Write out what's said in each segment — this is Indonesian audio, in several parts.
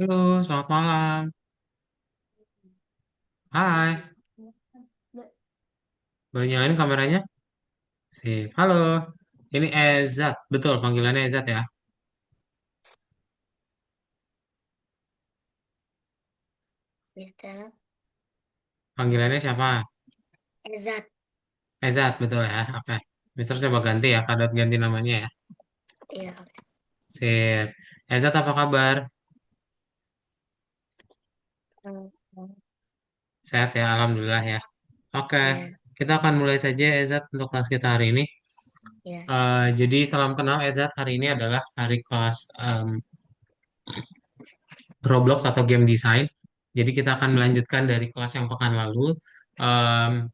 Halo, selamat malam. Hai, baru nyalain kameranya? Sip. Halo, ini Ezat. Betul, panggilannya Ezat ya? Mister Panggilannya siapa? Ezat, Ezat, betul ya? Oke. Mister coba ganti ya, kadot ganti namanya ya. iya, oke. Sip. Ezat apa kabar? Hmm, Sehat ya, Alhamdulillah ya. Oke, iya, kita akan mulai saja Ezat untuk kelas kita hari ini. iya. Jadi salam kenal Ezat, hari ini adalah hari kelas Roblox atau Game Design. Jadi kita akan melanjutkan dari kelas yang pekan lalu. Em,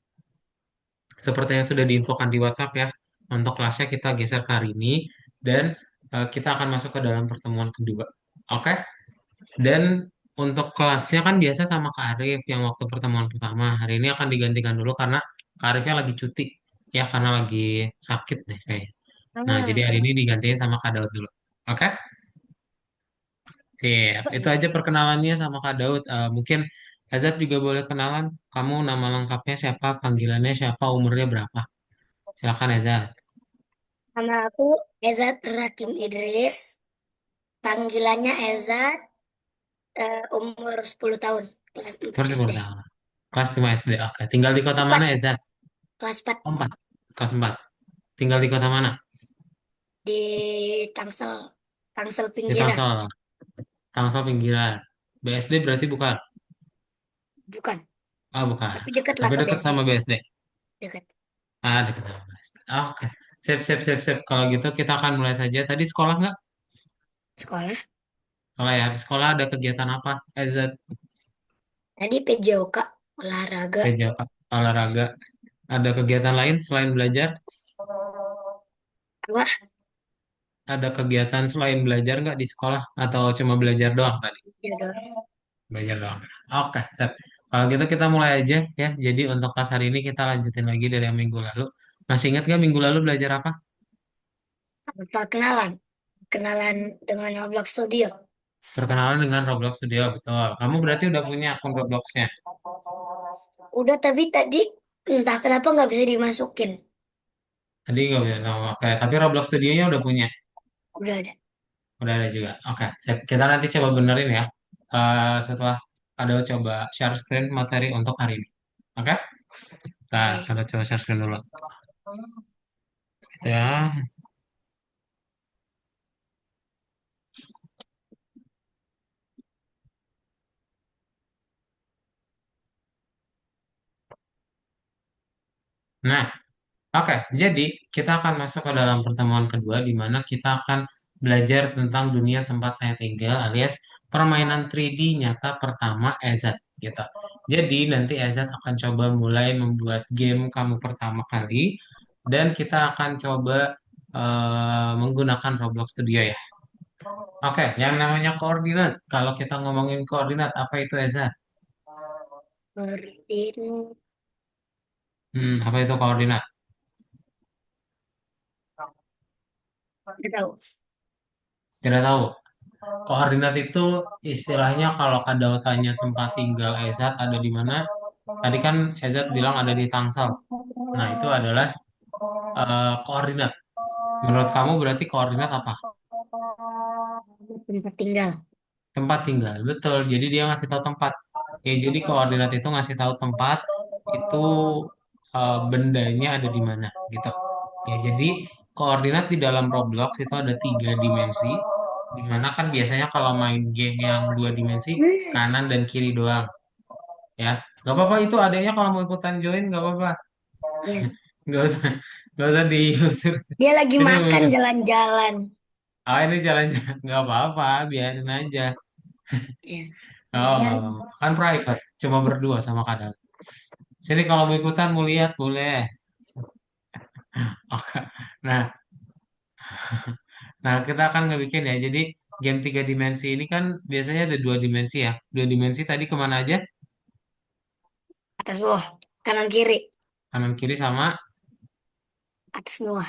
Seperti yang sudah diinfokan di WhatsApp ya, untuk kelasnya kita geser ke hari ini dan kita akan masuk ke dalam pertemuan kedua. Oke? Dan untuk kelasnya kan biasa sama Kak Arif yang waktu pertemuan pertama. Hari ini akan digantikan dulu karena Kak Arifnya lagi cuti ya karena lagi sakit deh kayaknya. Nah, jadi hari Iya. ini digantiin sama Kak Daud dulu. Oke? Siap. Itu aja perkenalannya sama Kak Daud. Mungkin Azat juga boleh kenalan. Kamu nama lengkapnya siapa, panggilannya siapa, umurnya berapa? Silakan Azat. Nama aku Ezat Rakim Idris, panggilannya Ezat, umur 10 tahun, kelas 4 Umur SD. 10 tahun. Kelas 5 SD. Oke. Tinggal di kota mana, 4, Ezat? kelas 4 Oh, 4. Kelas 4. Tinggal di kota mana? di Tangsel, Tangsel Di pinggiran. Tangsel. Tangsel pinggiran. BSD berarti bukan? Bukan, Ah, bukan. tapi dekat lah Tapi ke dekat BSD, sama BSD. dekat. Ah, dekat sama BSD. Oke. Sip, sip, sip, sip. Kalau gitu kita akan mulai saja. Tadi sekolah nggak? Sekolah, Sekolah ya. Di sekolah ada kegiatan apa? Ezat. tadi PJOK, olahraga. Kerja, olahraga. Ada kegiatan lain selain belajar? Wah, Ada kegiatan selain belajar nggak di sekolah? Atau cuma belajar doang tadi? ya dong. Belajar doang. Oke, siap. Kalau gitu kita mulai aja ya. Jadi untuk kelas hari ini kita lanjutin lagi dari yang minggu lalu. Masih ingat nggak minggu lalu belajar apa? Perkenalan, kenalan dengan Roblox Studio. Perkenalan dengan Roblox Studio, betul. Kamu berarti udah punya akun Robloxnya. Udah, tapi tadi entah kenapa nggak bisa dimasukin. Tadi nggak bisa. Oh, oke, tapi Roblox Studionya udah punya. Udah ada. Udah ada juga. Oke, siap. Kita nanti coba benerin ya. Setelah ada coba share screen materi untuk hari ini. Oke? Nah, Oke. ada coba share screen dulu. Ya. Nah, oke, jadi kita akan masuk ke dalam pertemuan kedua di mana kita akan belajar tentang dunia tempat saya tinggal alias permainan 3D nyata pertama Ezat gitu. Jadi nanti Ezat akan coba mulai membuat game kamu pertama kali dan kita akan coba menggunakan Roblox Studio ya. Oke, yang namanya koordinat. Kalau kita ngomongin koordinat, apa itu Ezat? Koordinat. Apa itu koordinat? Nggak tahu. Tidak tahu. Koordinat itu istilahnya kalau Kadau tanya tempat tinggal Ezat ada di mana. Tadi kan Ezat bilang ada di Tangsel. Nah, itu adalah koordinat. Menurut kamu berarti koordinat apa? Tempat tinggal. Tempat tinggal. Betul. Jadi dia ngasih tahu tempat. Ya, jadi koordinat itu ngasih tahu tempat itu bendanya ada di mana gitu. Ya, jadi koordinat di dalam Roblox itu ada 3 dimensi. Dimana kan biasanya kalau main game yang 2 dimensi kanan dan kiri doang. Ya, nggak apa-apa itu adanya kalau mau ikutan join nggak apa-apa, Ya. nggak usah nggak usah diusir. Dia lagi Sini makan jalan-jalan. ah ini jalan-jalan nggak apa-apa, biarin aja. Ya. Oh nggak Biar apa-apa, kan private, cuma berdua sama kadang. Sini kalau mau ikutan mau lihat boleh. Oke. Nah, nah kita akan ngebikin ya. Jadi game 3 dimensi ini kan biasanya ada 2 dimensi ya. 2 dimensi tadi kemana aja? atas bawah, kanan kiri, Kanan kiri sama atas bawah.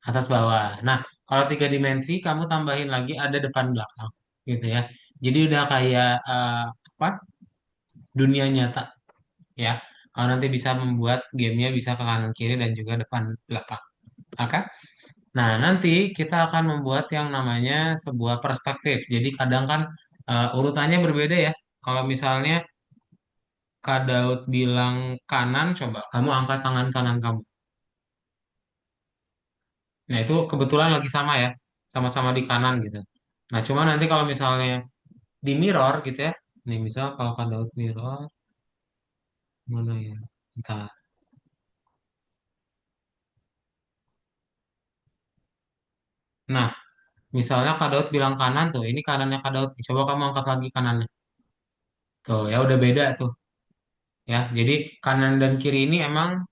atas bawah. Nah, kalau 3 dimensi kamu tambahin lagi ada depan belakang gitu ya. Jadi udah kayak apa? Dunia nyata ya. Kalau nanti bisa membuat gamenya bisa ke kanan kiri dan juga depan belakang. Oke? Nah, nanti kita akan membuat yang namanya sebuah perspektif. Jadi kadang kan urutannya berbeda ya. Kalau misalnya Kak Daud bilang kanan, coba kamu angkat tangan kanan kamu. Nah, itu kebetulan lagi sama ya. Sama-sama di kanan gitu. Nah, cuma nanti kalau misalnya di mirror gitu ya. Nih, misal kalau Kak Daud mirror, mana ya? Bentar. Nah, misalnya Kak Daud bilang kanan tuh, ini kanannya Kak Daud. Coba kamu angkat lagi kanannya. Tuh, ya udah beda tuh. Ya, jadi kanan dan kiri ini emang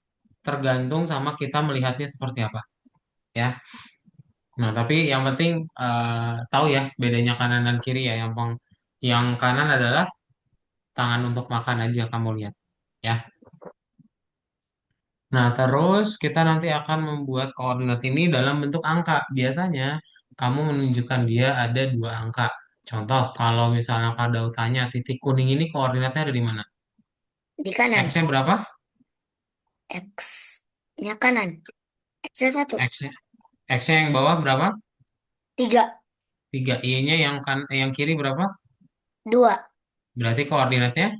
tergantung sama kita melihatnya seperti apa. Ya, nah tapi yang penting tahu ya bedanya kanan dan kiri ya. Yang kanan adalah tangan untuk makan aja kamu lihat. Ya, nah terus kita nanti akan membuat koordinat ini dalam bentuk angka. Biasanya kamu menunjukkan dia ada dua angka. Contoh, kalau misalnya Kak Daud tanya titik kuning ini koordinatnya ada di mana? Di kanan. X-nya berapa? X-nya kanan. X-nya satu. X-nya X-nya yang bawah berapa? 3. Tiga. Y-nya yang kiri berapa? 2. Berarti koordinatnya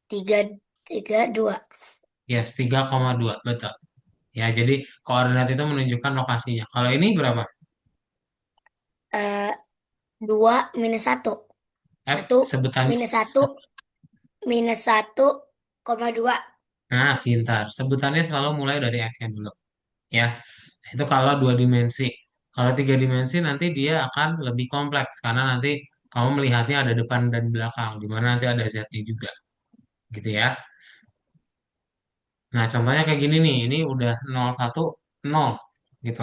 3, 3, 2. yes 3,2 betul. Ya, jadi koordinat itu menunjukkan lokasinya. Kalau ini berapa? 2 minus 1. F 1 sebutan. minus 1 minus 1,2. Nah, pintar. Sebutannya selalu mulai dari X-nya dulu. Ya, itu kalau dua dimensi. Kalau tiga dimensi nanti dia akan lebih kompleks karena nanti kamu melihatnya ada depan dan belakang, di mana nanti ada Z-nya juga, gitu ya. Nah, contohnya kayak gini nih, ini udah 0, 1, 0, gitu.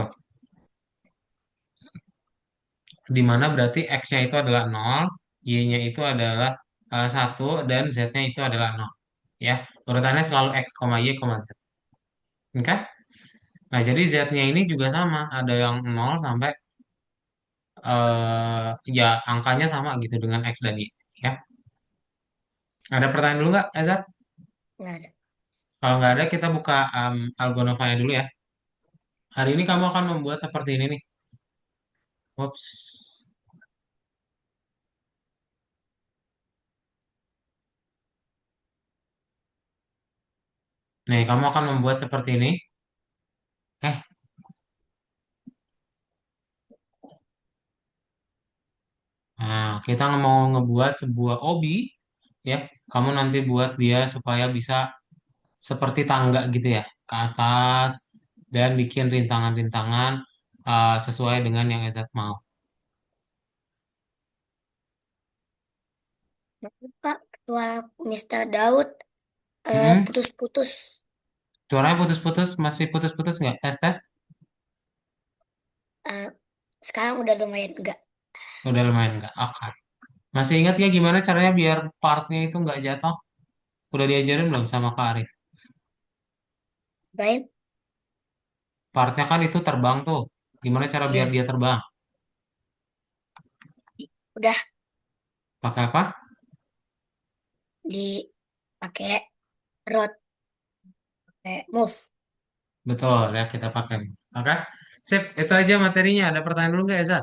Di mana berarti X-nya itu adalah 0, Y-nya itu adalah 1, dan Z-nya itu adalah 0. Ya, urutannya selalu X, Y, Z. Oke? Nah, jadi Z-nya ini juga sama, ada yang 0 sampai ya angkanya sama gitu dengan X dan Y. Ya, ada pertanyaan dulu nggak, Ezat? Nggak ada. Kalau nggak ada, kita buka Algonovanya dulu ya. Hari ini kamu akan membuat seperti ini nih. Ups. Nih, kamu akan membuat seperti ini. Eh, nah, kita mau ngebuat sebuah obi, ya. Kamu nanti buat dia supaya bisa seperti tangga gitu ya, ke atas dan bikin rintangan-rintangan sesuai dengan yang Ezat mau. Pak, ketua Mister Daud Hmm, putus-putus. suaranya putus-putus, masih putus-putus nggak? Tes tes, Eh, Sekarang udah lumayan enggak. udah lumayan nggak? Oke. Masih ingat ya gimana caranya biar partnya itu nggak jatuh? Udah diajarin belum sama Kak Arif? Baik? Partnya kan itu terbang tuh. Gimana cara biar Iya. dia terbang? Udah Pakai apa? dipakai rod, pakai move. Betul ya, kita pakai. Oke. Sip, itu aja materinya. Ada pertanyaan dulu nggak, Eza?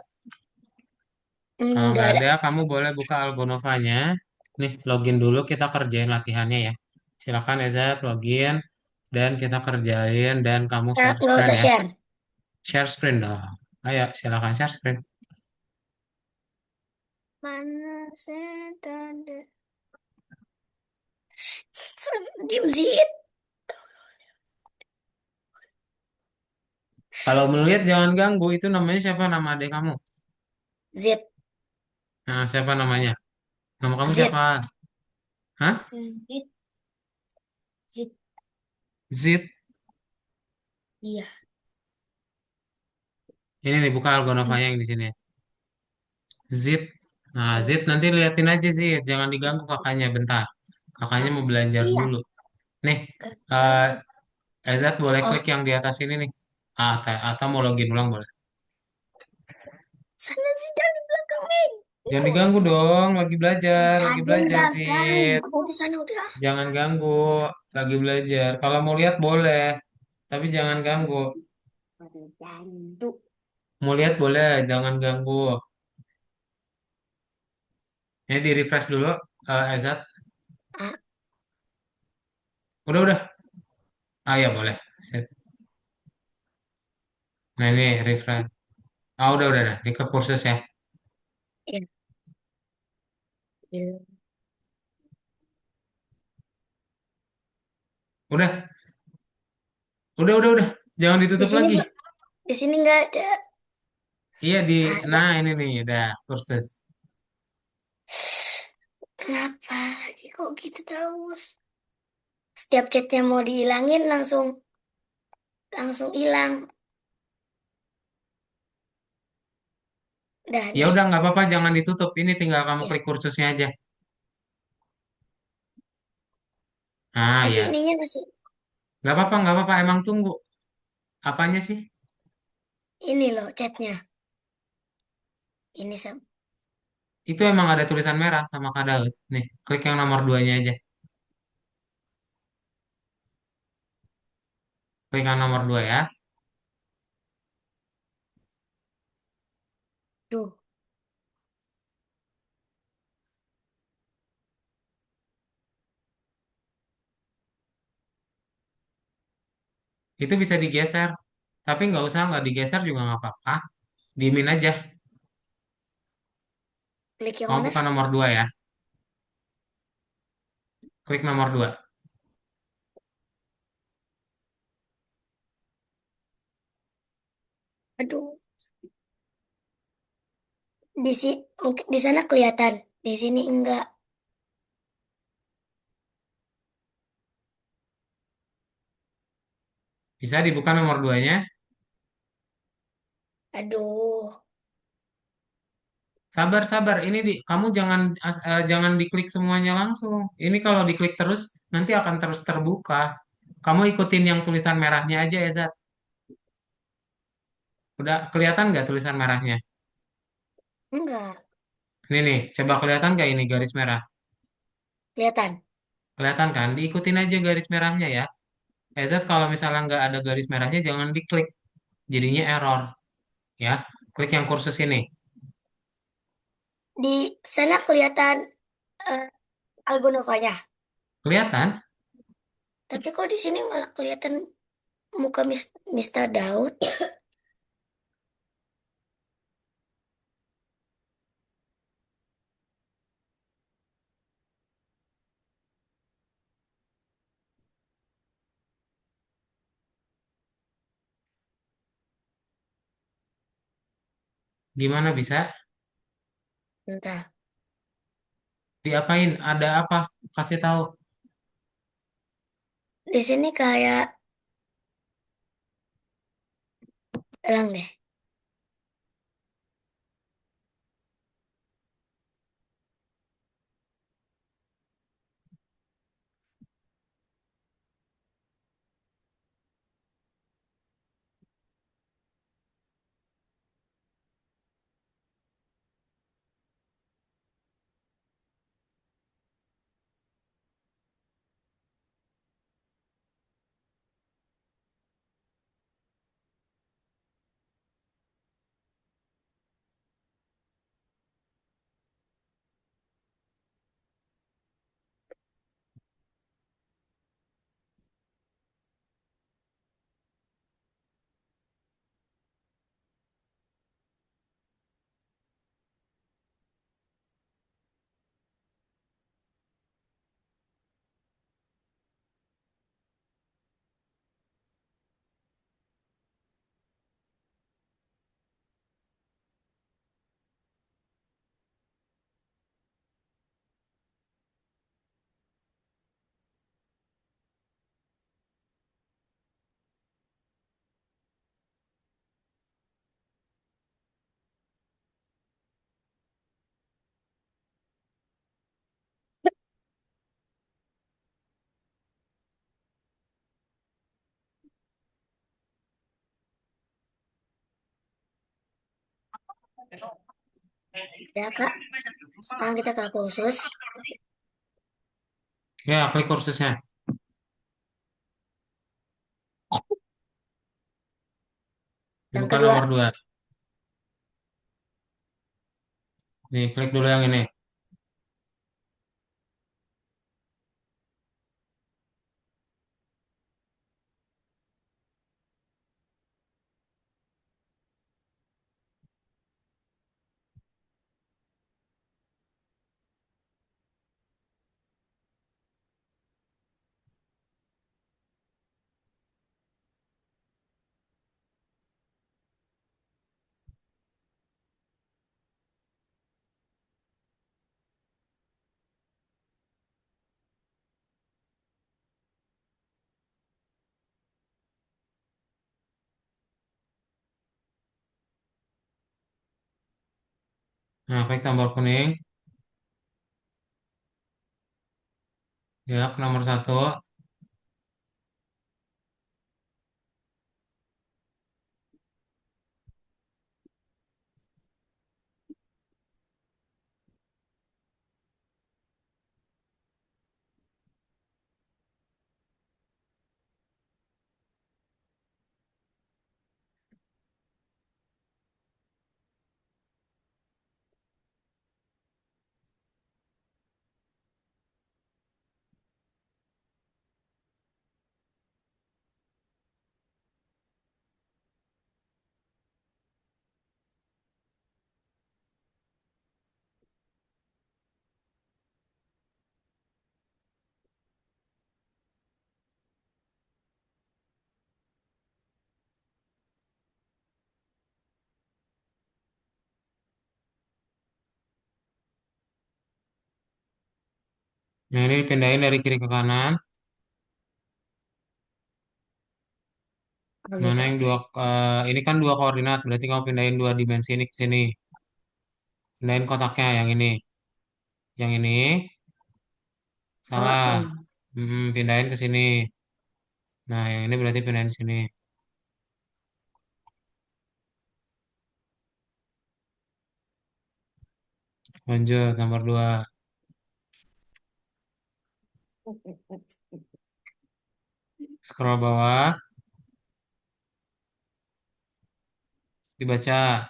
Kalau Nggak nggak ada. ada, kamu boleh buka Algonovanya. Nih, login dulu, kita kerjain latihannya ya. Silakan Eza, login. Dan kita kerjain, dan kamu share Nggak screen usah ya. share. Share screen dong. Ayo, silakan share screen. Mana setan? Diem sih. Kalau melihat jangan ganggu, itu namanya siapa nama adik kamu? Z. Nah, siapa namanya? Nama kamu siapa? Z. Hah? Z. Z. Zid. Iya. Ini nih, buka Algonovanya yang di sini. Zid. Nah, Zid nanti liatin aja Zid. Jangan diganggu kakaknya bentar. Kakaknya mau belajar Iya. dulu. Nih, eh Ketemu. Ezat boleh Oh, klik yang di atas ini nih. Atau mau login ulang boleh. sana sih jangan di belakang, men. Jangan Terus. diganggu dong, Yang lagi caden belajar dagang. Sid. Aku di sana udah. Jangan ganggu, lagi belajar. Kalau mau lihat boleh, tapi jangan ganggu. Aduh, bantu. Mau lihat boleh, jangan ganggu. Ini di refresh dulu, Ezat. Ah, Udah. Ah ya boleh. Sip. Nah ini refresh. Ah udah. Ini ke kursus ya. iya. Iya. Udah, udah. Jangan Di ditutup sini lagi. di sini nggak ada. Iya Ada. nah ini nih, udah kursus. Kenapa lagi kok gitu terus? Setiap chatnya mau dihilangin langsung langsung hilang. Dah Ya deh. udah nggak apa-apa, jangan ditutup. Ini tinggal kamu Ya. klik kursusnya aja. Ah Tapi ya, ininya masih nggak apa-apa. Emang tunggu. Apanya sih? ini loh chatnya. Ini sam. Itu emang ada tulisan merah sama Kak Daud. Nih, klik yang nomor duanya aja. Klik yang nomor dua ya. Duh. Itu bisa digeser. Tapi nggak usah, nggak digeser juga nggak apa-apa. Diemin aja. Klik yang Kamu mana? buka nomor dua ya. Klik nomor dua. Aduh. Di sini mungkin di sana kelihatan. Di sini enggak. Bisa dibuka nomor duanya. Aduh. Sabar. Ini kamu jangan diklik semuanya langsung. Ini kalau diklik terus nanti akan terus terbuka. Kamu ikutin yang tulisan merahnya aja ya, Zat. Udah kelihatan nggak tulisan merahnya? Enggak. Ini nih, coba kelihatan nggak ini garis merah? Kelihatan. Kelihatan kan? Diikutin aja garis merahnya ya. Zat kalau misalnya nggak ada garis merahnya jangan diklik. Jadinya error ya. Klik yang kursus ini. Di sana kelihatan eh, Algonovanya. Kelihatan? Tapi kok di sini malah kelihatan muka Mister Daud. Gimana bisa? Entah. Diapain? Ada apa? Kasih tahu. Di sini kayak elang deh. Ya kak. Sekarang kita ke khusus. Ya, klik kursusnya. Yang Bukan kedua, nomor 2. Nih, klik dulu yang ini. Nah, klik tombol kuning. Ya, ke nomor 1. Nah, ini pindahin dari kiri ke kanan. oh Mana gitu, yang oke. dua, ini kan dua koordinat, berarti kamu pindahin dua dimensi ini ke sini. Pindahin kotaknya yang ini. Yang ini Oh, salah. hmm. Pindahin ke sini. Nah, yang ini berarti pindahin sini. Lanjut, nomor 2. Scroll bawah, dibaca.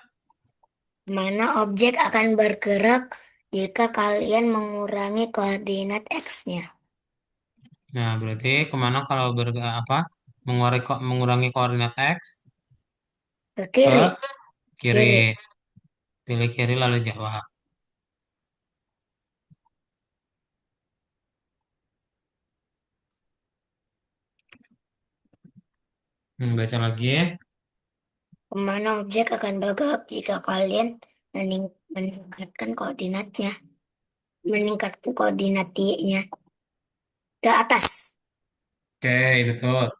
Mana objek akan bergerak jika kalian mengurangi koordinat X-nya? Nah, berarti kemana kalau apa? Mengurangi koordinat X Ke ke kiri, kiri. kiri. Pilih kiri lalu jawab. Baca lagi. Kemana objek akan bergerak jika kalian meningkatkan koordinat Y-nya ke atas. Oke, betul.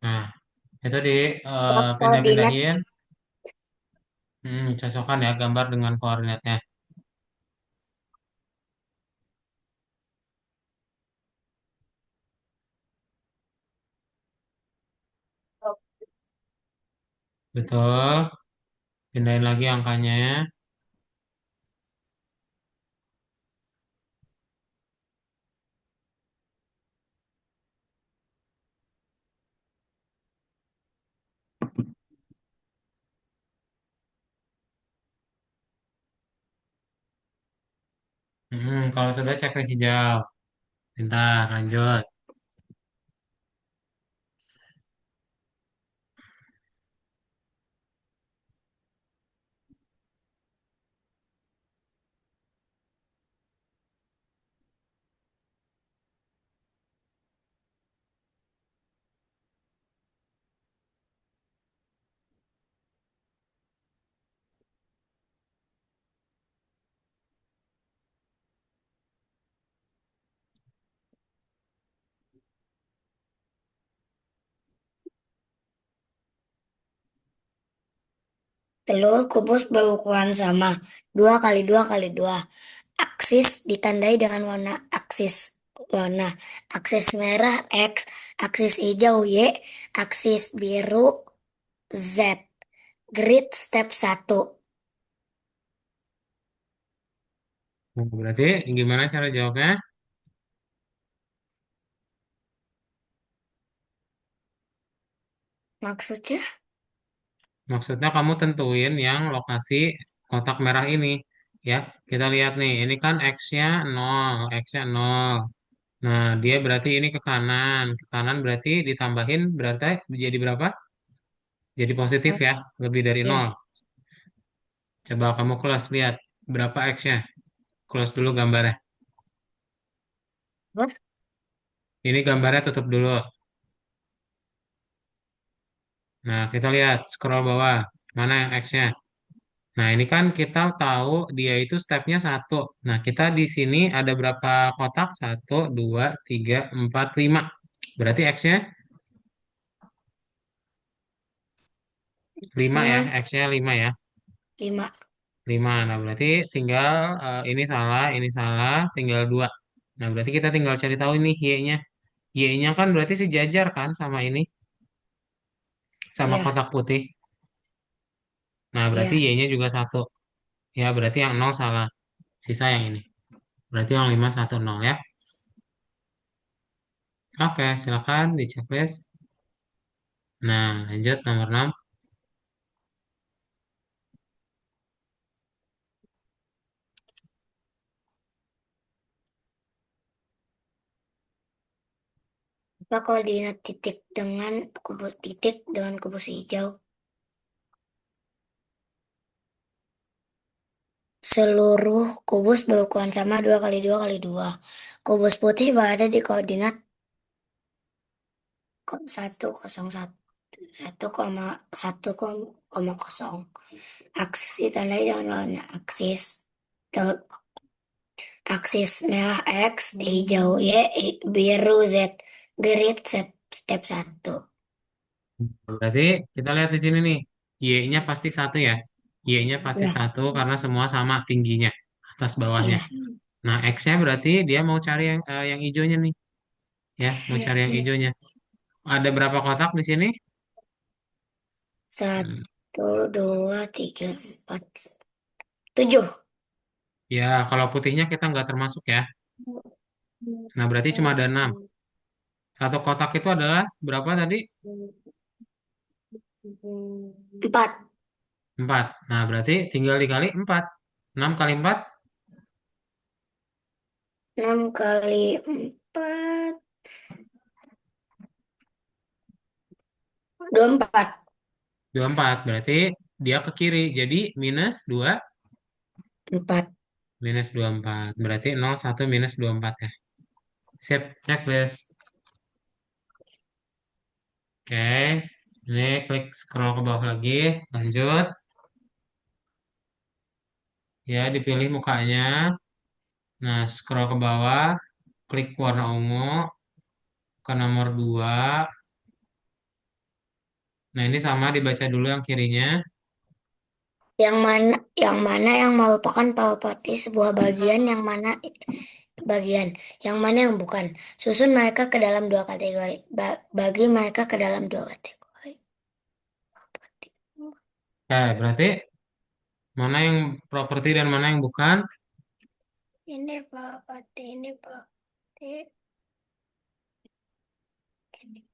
Nah, itu di Koordinat pindah-pindahin. Cocokkan ya gambar dengan koordinatnya. Betul. Pindahin lagi angkanya. Kalau sudah cek hijau. Bentar, lanjut. Telur kubus berukuran sama 2 kali 2 kali 2. Aksis ditandai dengan warna aksis warna. Aksis merah X, aksis hijau Y, aksis biru Z. Grid step satu. Nah, berarti gimana cara jawabnya? Maksudnya, Maksudnya kamu tentuin yang lokasi kotak merah ini. Ya, kita lihat nih, ini kan X-nya 0, X-nya 0. Nah, dia berarti ini ke kanan. Ke kanan berarti ditambahin berarti jadi berapa? Jadi positif ya, lebih dari ya, 0. Coba kamu kelas lihat berapa X-nya. Close dulu gambarnya. apa? Ini gambarnya tutup dulu. Nah, kita lihat scroll bawah. Mana yang X-nya? Nah, ini kan kita tahu dia itu stepnya satu. Nah, kita di sini ada berapa kotak? Satu, dua, tiga, empat, lima. Berarti X-nya lima ya. X-nya X-nya lima ya. 5. Lima. Nah, berarti tinggal ini salah, tinggal dua. Nah, berarti kita tinggal cari tahu ini Y-nya. Y-nya kan berarti sejajar kan sama ini, sama Ya, kotak putih. Nah, berarti ya. Y-nya juga satu. Ya, berarti yang nol salah. Sisa yang ini. Berarti yang 5 1 0 ya. Oke, silakan di checklist. Nah, lanjut nomor 6. Apa koordinat titik dengan kubus hijau? Seluruh kubus berukuran sama 2 kali 2 kali 2. Kubus putih berada di koordinat 1,1,1,0. Aksis ditandai dengan warna aksis. Dengan aksis merah X, hijau Y, biru Z. Grid step satu. Berarti kita lihat di sini nih. Y-nya pasti satu ya. Y-nya pasti Ya, satu karena semua sama tingginya. Atas bawahnya. ya, Nah, X-nya berarti dia mau cari yang hijaunya nih. Ya, mau cari yang ya. hijaunya. Ada berapa kotak di sini? Hmm, 1, 2, 3, 4, 7. Ya, kalau putihnya kita nggak termasuk ya. Nah, berarti cuma ada 6. Satu kotak itu adalah berapa tadi? 4. 4. Nah, berarti tinggal dikali 4. 6 kali 4, 6 kali 4. 24. 24. Berarti dia ke kiri. Jadi minus 2, 4. minus 24. Berarti 0, 1, minus 24 ya. Sip, checklist. Oke, ini klik scroll ke bawah lagi. Lanjut. Ya, dipilih mukanya. Nah, scroll ke bawah. Klik warna ungu ke nomor 2. Nah, ini sama dibaca dulu yang kirinya. Yang mana yang merupakan properti sebuah bagian, yang mana yang bukan. Susun mereka ke dalam dua kategori. Bagi mereka ke dalam dua kategori. Berarti mana yang properti dan mana yang bukan? Ini properti, ini properti, ini.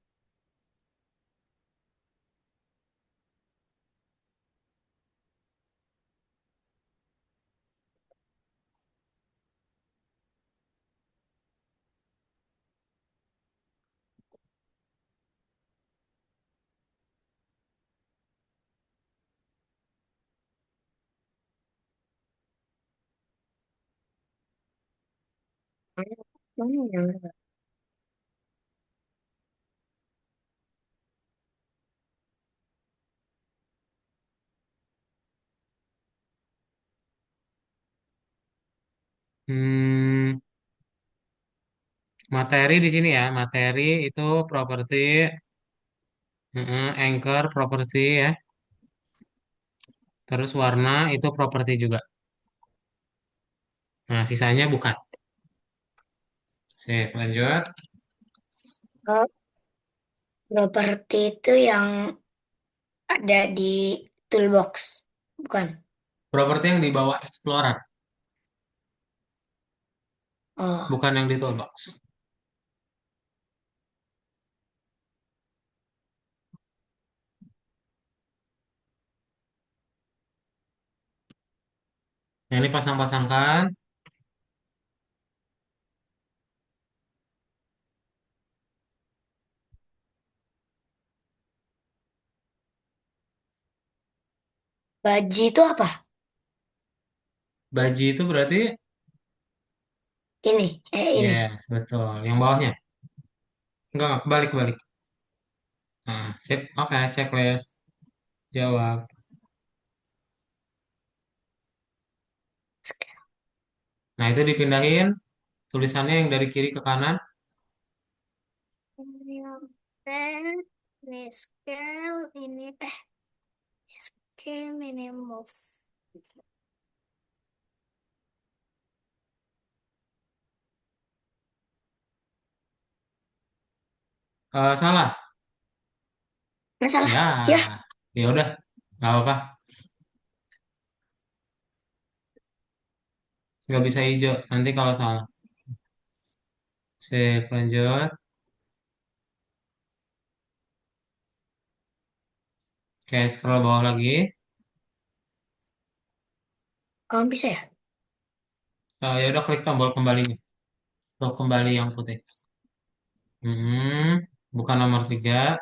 Mana yang Hmm, materi di sini ya. Materi itu properti, anchor properti ya. Terus warna itu properti juga. Nah, sisanya bukan. Sip, lanjut. Oh, properti itu yang ada di toolbox, bukan? Properti yang di bawah Explorer, Oh, bukan yang di toolbox. Nah, ini pasang-pasangkan. baji itu apa? Baji itu berarti Ini. yes, betul. Yang bawahnya. Enggak, balik-balik. Nah, sip. Oke, checklist. Jawab. Nah, itu dipindahin tulisannya yang dari kiri ke kanan. Ini yang pen, ini scale, ini scale, ini move. Salah. Masalah. Ya, Ya, ya udah. Nggak apa-apa. Nggak bisa hijau. Nanti kalau salah. Sip, lanjut. Oke, scroll bawah lagi. kamu bisa ya? Ya udah klik tombol kembalinya. Tombol kembali yang putih. Bukan nomor 3.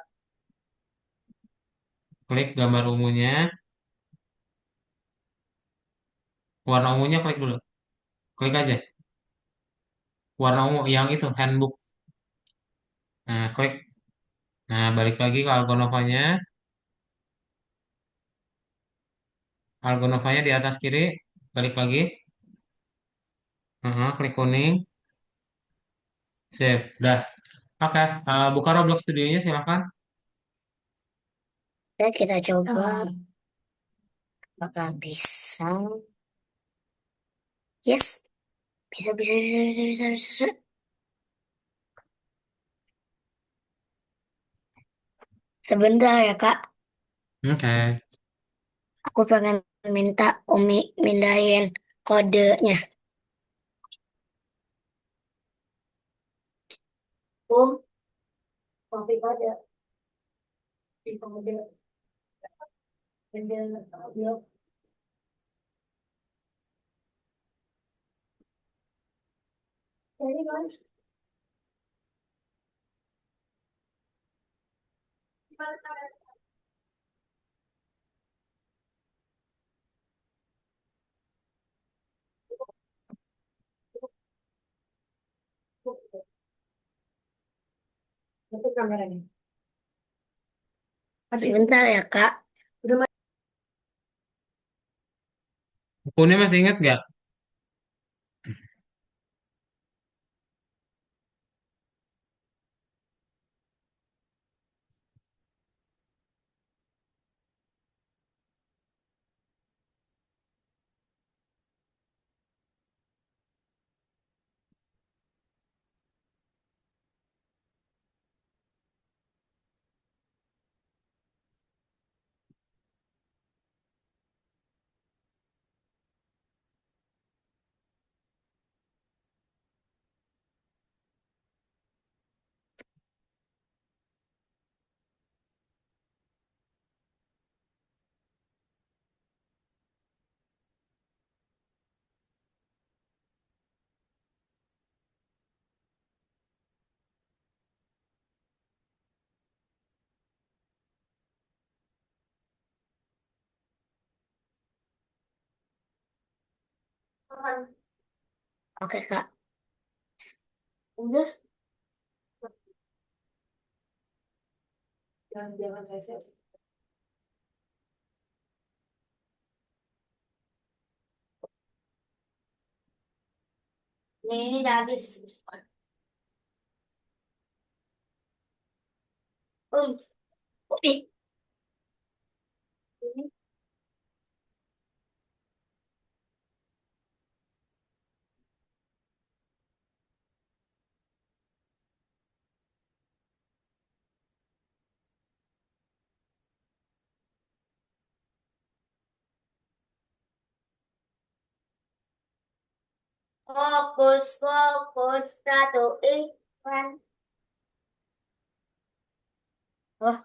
Klik gambar ungunya. Warna ungunya klik dulu. Klik aja. Warna ungu yang itu handbook. Nah, klik. Nah, balik lagi ke Algonovanya. Algonovanya di atas kiri. Balik lagi. Klik kuning. Save. Dah. Oke. Buka Roblox Studionya silahkan. Ya, kita coba. Apakah bisa? Yes, bisa, bisa, bisa, bisa, bisa, bisa. Sebentar ya, Kak. Oke. Aku pengen minta Umi mindahin kodenya. Kopi kode. Kode. Kode. Jadi, Mas, itu kameranya. Sebentar ya, Kak. Udah. Akunnya masih ingat nggak? Oke, Kak. Udah. Jangan reset. Ini udah habis. Oh, ini. Fokus, fokus, satu iklan. Wah,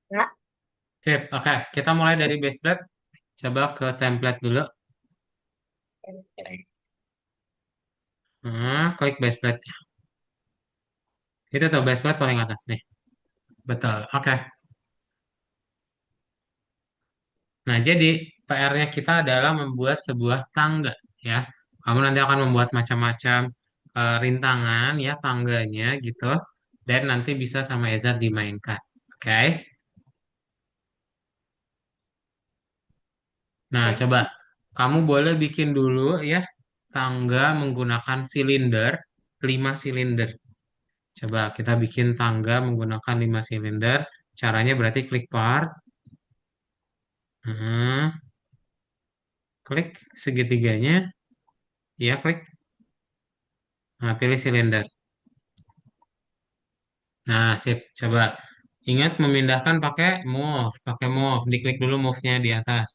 enggak. Sip, oke. Kita mulai dari base plate. Coba ke template dulu. Klik base plate. Itu tuh base plate paling atas nih. Betul, oke. Nah, jadi PR-nya kita adalah membuat sebuah tangga, ya. Kamu nanti akan membuat macam-macam rintangan, ya, tangganya gitu. Dan nanti bisa sama Eza dimainkan. Oke. Nah, coba kamu boleh bikin dulu ya tangga menggunakan silinder, 5 silinder. Coba kita bikin tangga menggunakan 5 silinder. Caranya berarti klik part, hmm, klik segitiganya, ya klik. Nah, pilih silinder. Nah, sip. Coba ingat memindahkan pakai move. Diklik dulu move-nya di atas.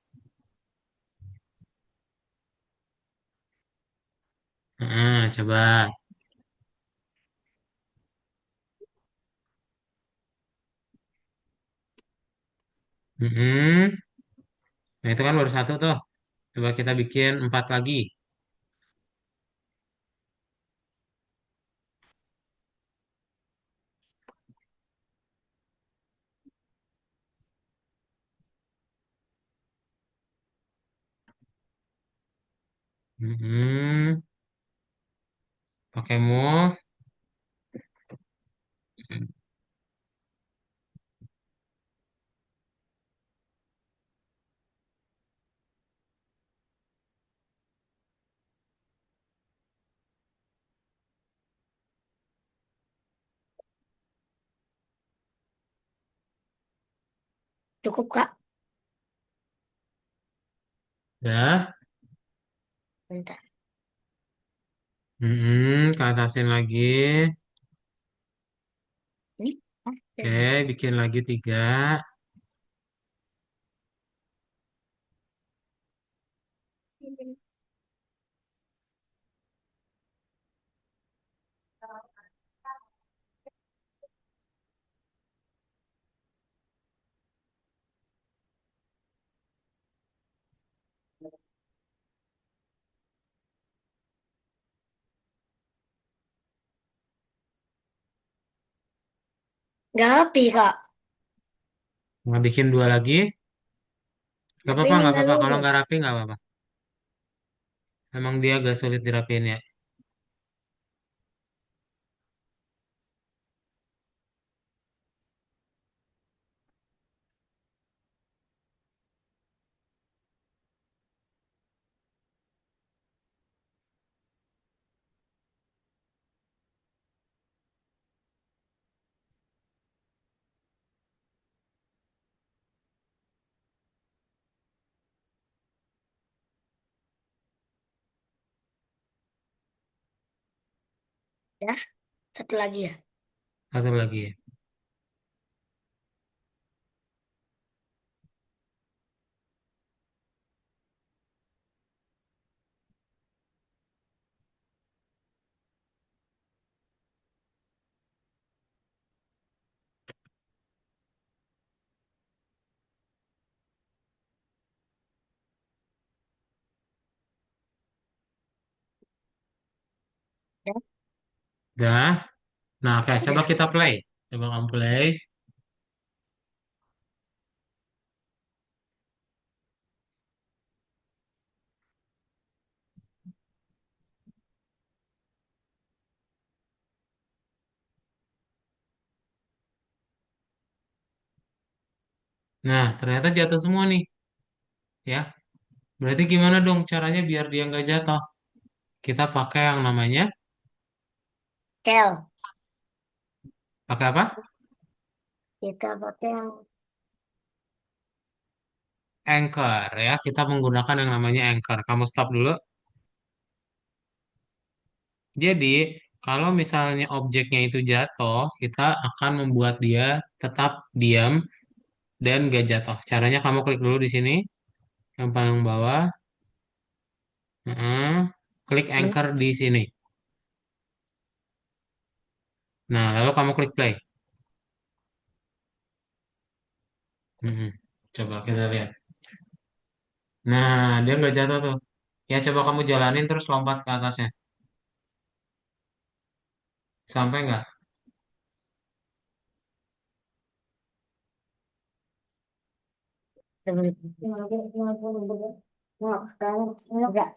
Nah, coba. Hmm. Nah, itu kan baru satu tuh. Coba kita bikin 4 lagi. Hmm. Pakai move. Cukup, Kak. Ya. Bentar. Ke atasin lagi. Ini. Oke, Oke. bikin lagi 3. Nggak rapi, Kak. Mau bikin 2 lagi. Gak Tapi apa-apa, ini nggak nggak apa-apa. Kalau lurus. nggak rapi, nggak apa-apa. Emang dia agak sulit dirapiin ya. Ya, satu lagi ya. Satu lagi ya. Ya, Udah. Nah, oke. Coba udah. kita play. Coba kamu play. Nah, ternyata jatuh semua nih. Ya. Berarti gimana dong caranya biar dia nggak jatuh? Kita pakai yang namanya, Kel. pakai apa? Kita pakai yang Anchor ya. Kita menggunakan yang namanya anchor. Kamu stop dulu. Jadi, kalau misalnya objeknya itu jatuh, kita akan membuat dia tetap diam dan gak jatuh. Caranya kamu klik dulu di sini, yang paling bawah. Mm-mm. Klik anchor di sini. Nah, lalu kamu klik play. Mm-mm. Coba kita lihat. Nah, dia nggak jatuh tuh. Ya, coba kamu jalanin terus lompat ke atasnya. Sampai nggak?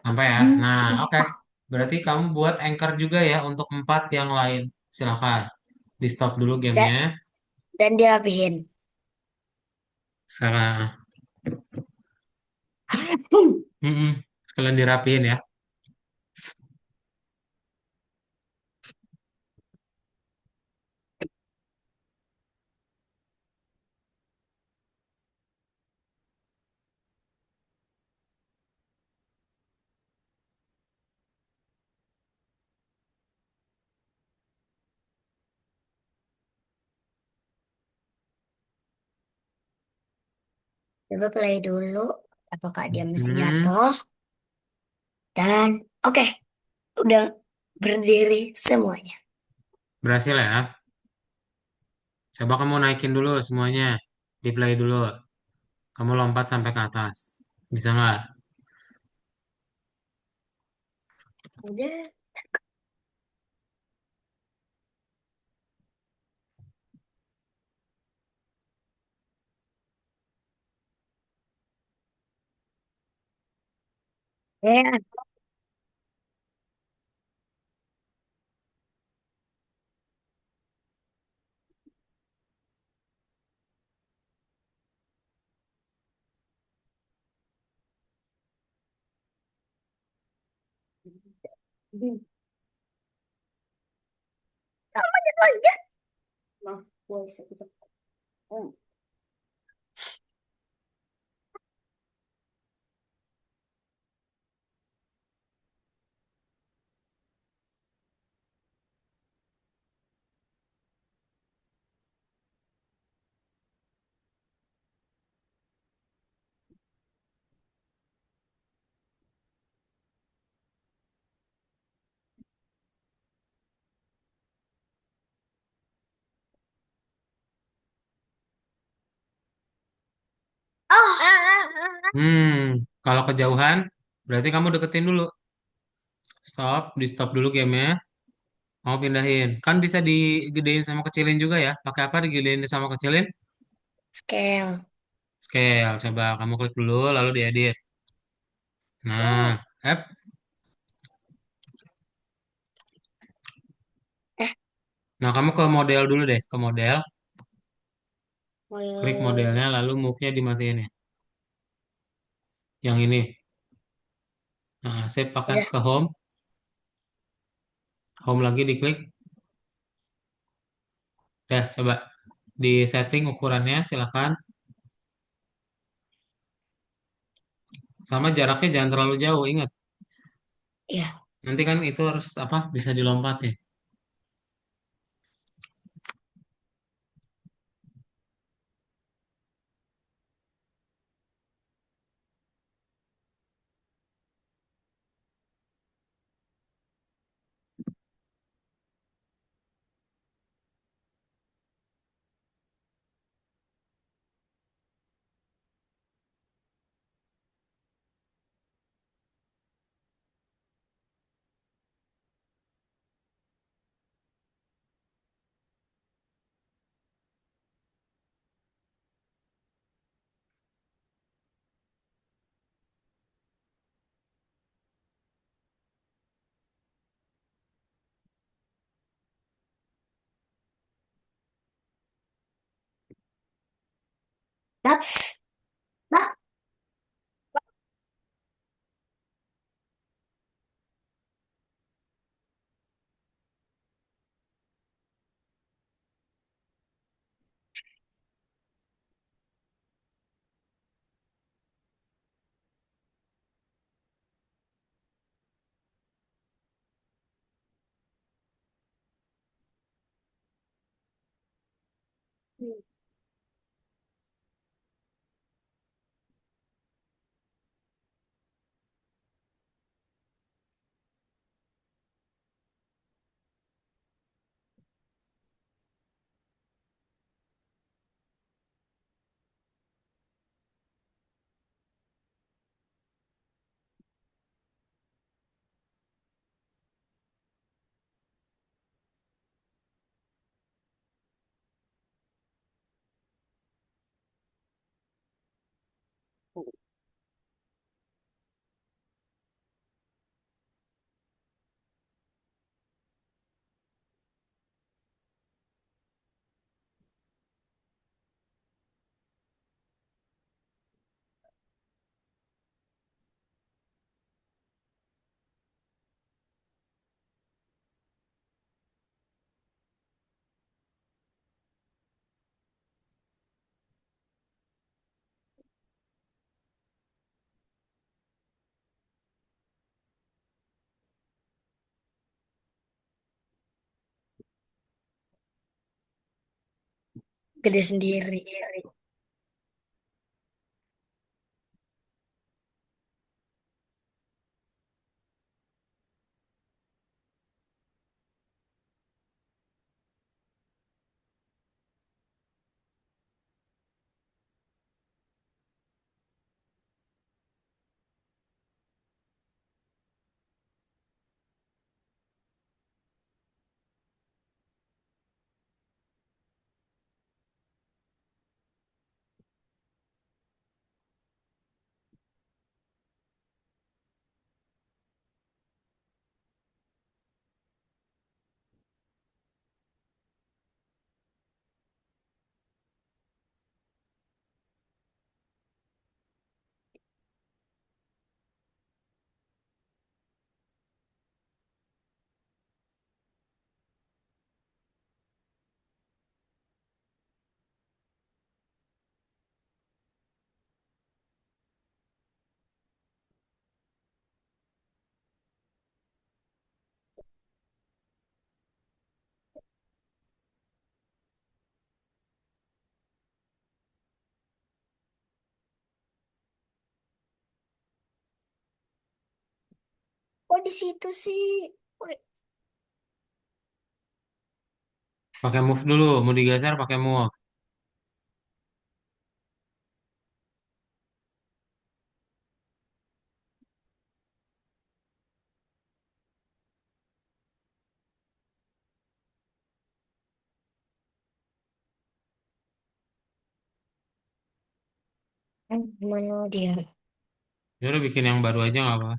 Sampai ya. Nah, oke. Berarti kamu buat anchor juga ya untuk empat yang lain. Silakan. Di stop dulu Dan, gamenya. dan dirapihin. Sekarang. Mm-mm. Sekalian dirapiin ya. Coba play dulu. Apakah dia masih Hmm, jatuh? Dan oke, udah berdiri semuanya. berhasil ya. Coba kamu naikin dulu semuanya. Di play dulu. Kamu lompat sampai ke atas. Bisa nggak? Udah. Ya. Maaf, gue sakit. Oh. Kalau kejauhan, berarti kamu deketin dulu. Stop, di stop dulu gamenya. Mau pindahin. Kan bisa digedein sama kecilin juga ya. Pakai apa digedein sama kecilin? Scale. Scale. Coba kamu klik dulu, lalu diedit. Nah, Eh, nah kamu ke model dulu deh, ke model. Klik model modelnya, lalu move-nya dimatiin ya. Yang ini. Nah, save pakai udah ke home. Home lagi diklik. Ya, coba di setting ukurannya, silakan. Sama jaraknya jangan terlalu jauh, ingat. ya. Nanti kan itu harus apa? Bisa dilompatin. That's that. Gede sendiri. Oh, di situ sih. Wih, Pakai move dulu, mau digeser pakai move. mana dia? Ya udah bikin yang baru aja nggak apa.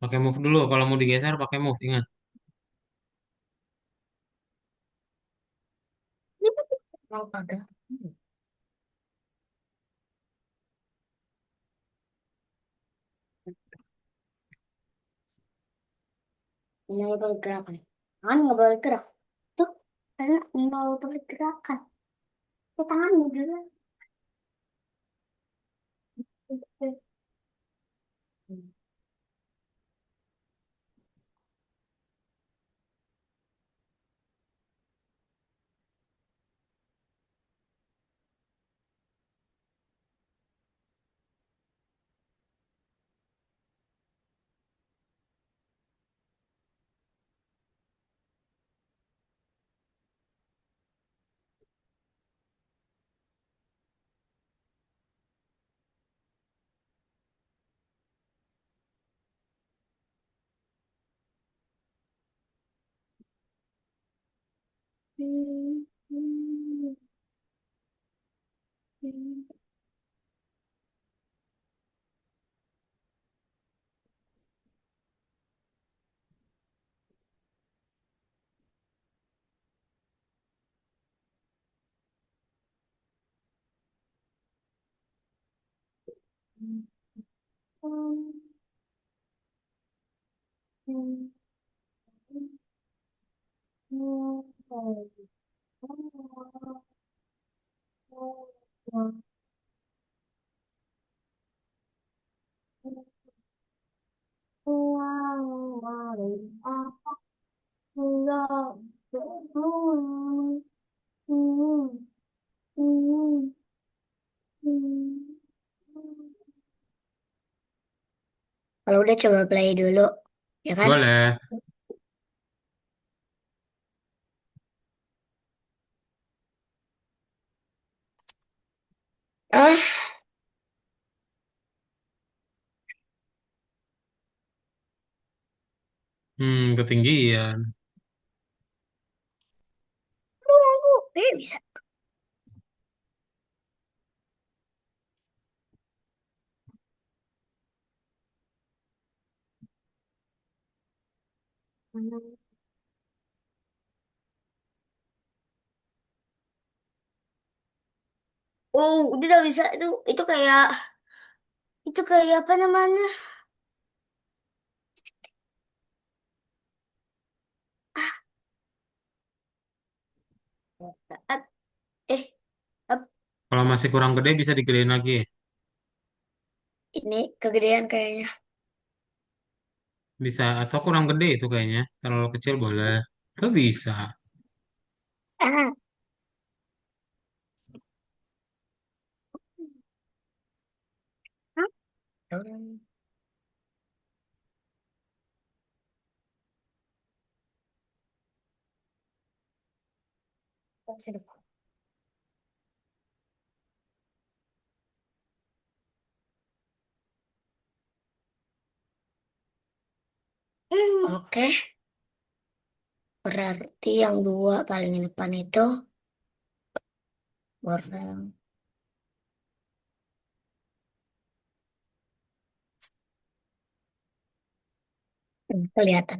Pakai move dulu, kalau mau digeser pakai move, ingat. Mau kagak? Nol pergerakan. Tangan nggak boleh gerak. Tuh, karena nol pergerakan. Ya, tangan juga. Kalau udah coba play dulu, ya kan? Boleh. Ah, Ketinggian. bisa. Oh, udah gak bisa itu kayak apa namanya? Ap- Eh, ap- Kalau masih kurang gede bisa digedein lagi. ini kegedean kayaknya. Bisa atau kurang gede itu kayaknya. Terlalu kecil boleh. Itu bisa. Ah. Oke, berarti yang dua paling depan itu warna kelihatan.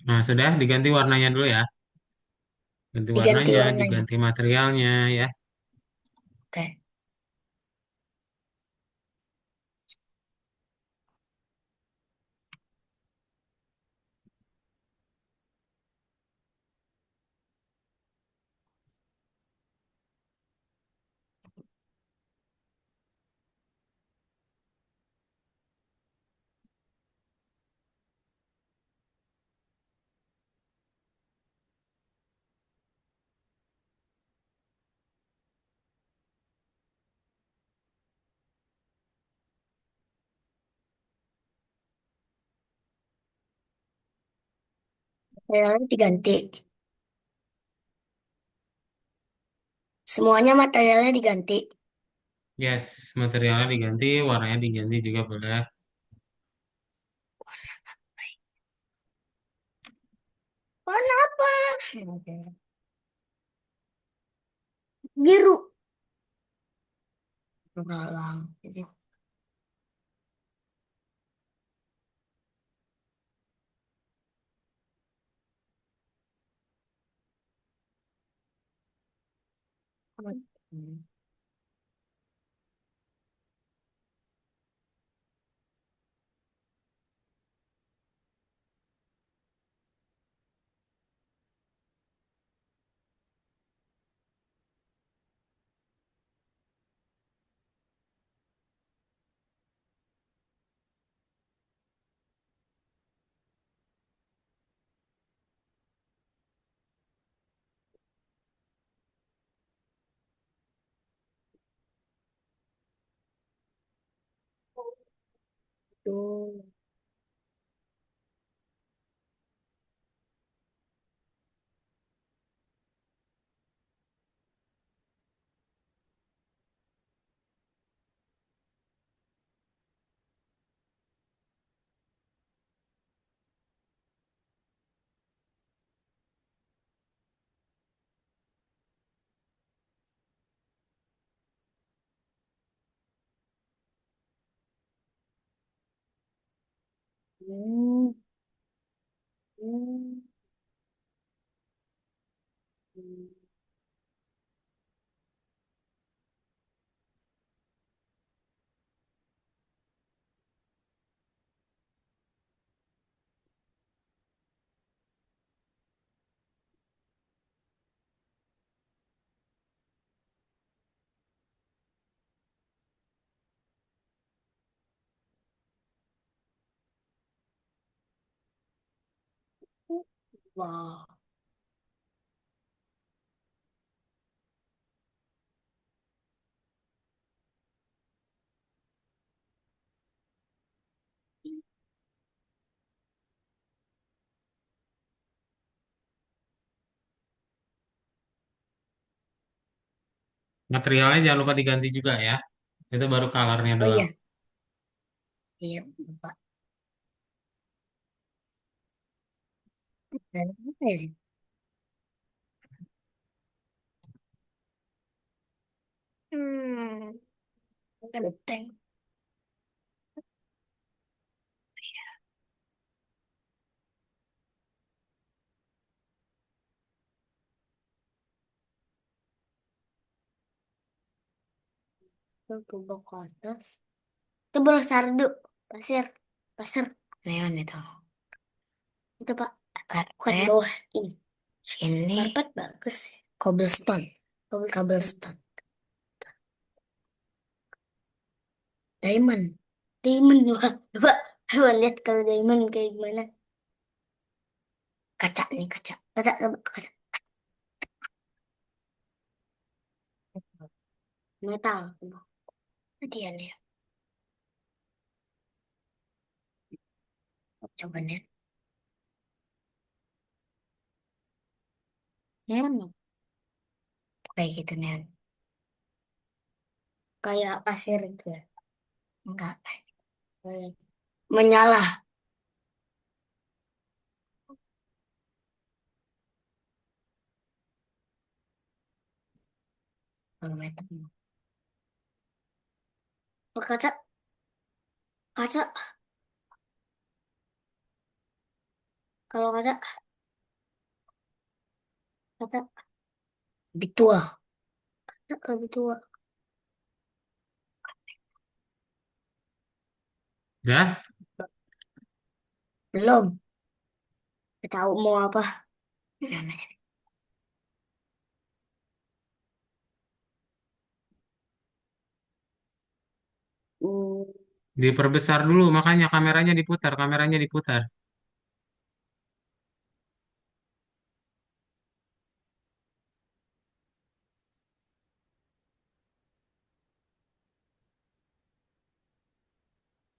Nah, sudah diganti warnanya dulu ya. Ganti Diganti warnanya, warnanya. diganti materialnya ya. Oke. Materialnya diganti. Semuanya materialnya diganti. Yes, materialnya diganti, warnanya diganti juga boleh. Warna apa? Biru. Beralang. Tuh. Hmm. Hmm. Wow. Materialnya jangan lupa diganti juga ya. Itu baru colornya Oh doang. iya, iya, lupa. Dan apa ya sih? Hmm. Genteng. Tebal kertas. Tebal sardu. Pasir. Pasir. Neon itu. Itu Pak. Bukan di Karpet. bawah ini. Ini Karpet bagus. Cobblestone. Cobblestone. Diamond. Diamond Pak. Coba lihat kalau diamond kayak gimana. Kaca nih kaca. Kaca, coba, kaca. Metal. Dia nih. Coba nih. Neon. Kayak gitu neon. Kayak pasir gitu ya. Enggak. Kayak menyala. Kalau metal. Oh, kaca. Kaca. Kalau kaca. Kaca. Lebih tua. Lebih tua. udah. Belum. Nggak tahu mau apa. Neon. Hmm, Diperbesar dulu, makanya kameranya diputar.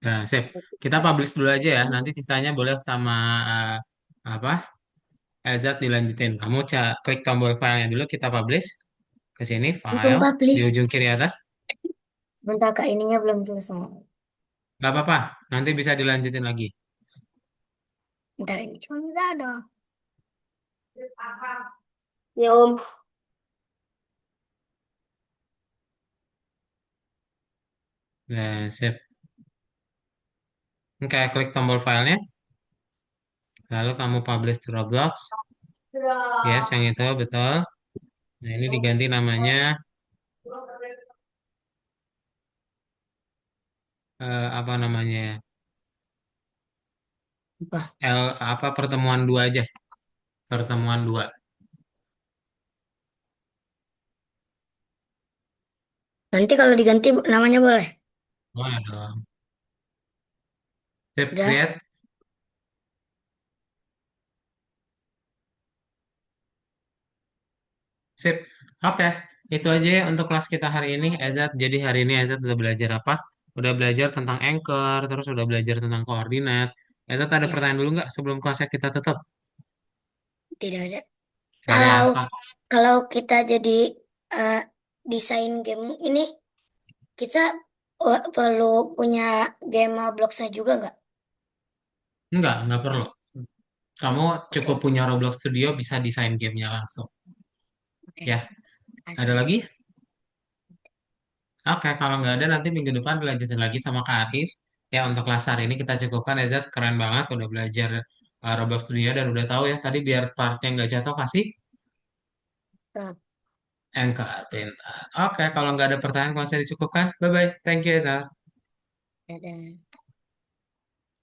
Nah, sip. Kita publish dulu aja ya. Nanti sisanya boleh sama apa? Ezat dilanjutin. Kamu klik tombol filenya dulu, kita publish ke sini, file Sumpah, di please. ujung kiri atas. Bentar, Kak, ininya belum selesai. Gak apa-apa, nanti bisa dilanjutin lagi. Bentar, ini cuma bentar dong. Ya, Om. Nah, sip. Oke, klik tombol filenya, lalu kamu publish to Roblox. Yes, yang itu betul. Nah, ini diganti namanya apa namanya ya? Apa? Apa pertemuan dua aja, pertemuan dua. Nanti kalau diganti namanya boleh. Boleh dong. Sip, Udah, create. Sip. Oke, itu aja ya untuk kelas kita hari ini, Ezat. Jadi hari ini Ezat udah belajar apa? Udah belajar tentang anchor, terus udah belajar tentang koordinat. Ezat ada ya, pertanyaan dulu nggak sebelum kelasnya kita tutup? tidak ada. Gak ada ya? Kalau Ah, kalau kita jadi eh, desain game ini, kita perlu punya game Roblox-nya juga nggak? nggak perlu. Kamu cukup Oke, punya Roblox Studio, bisa desain gamenya langsung. oke, Ya, ada kasih. lagi? Oke, kalau nggak ada nanti minggu depan dilanjutin lagi sama Kak Arif. Ya, untuk kelas hari ini kita cukupkan. Ezat keren banget, udah belajar Roblox Studio dan udah tahu ya tadi biar part yang nggak jatuh kasih Nah, Anchor, pintar. Oke, kalau nggak ada pertanyaan, kalau saya dicukupkan. Bye-bye. Thank you, Ezat. dadah.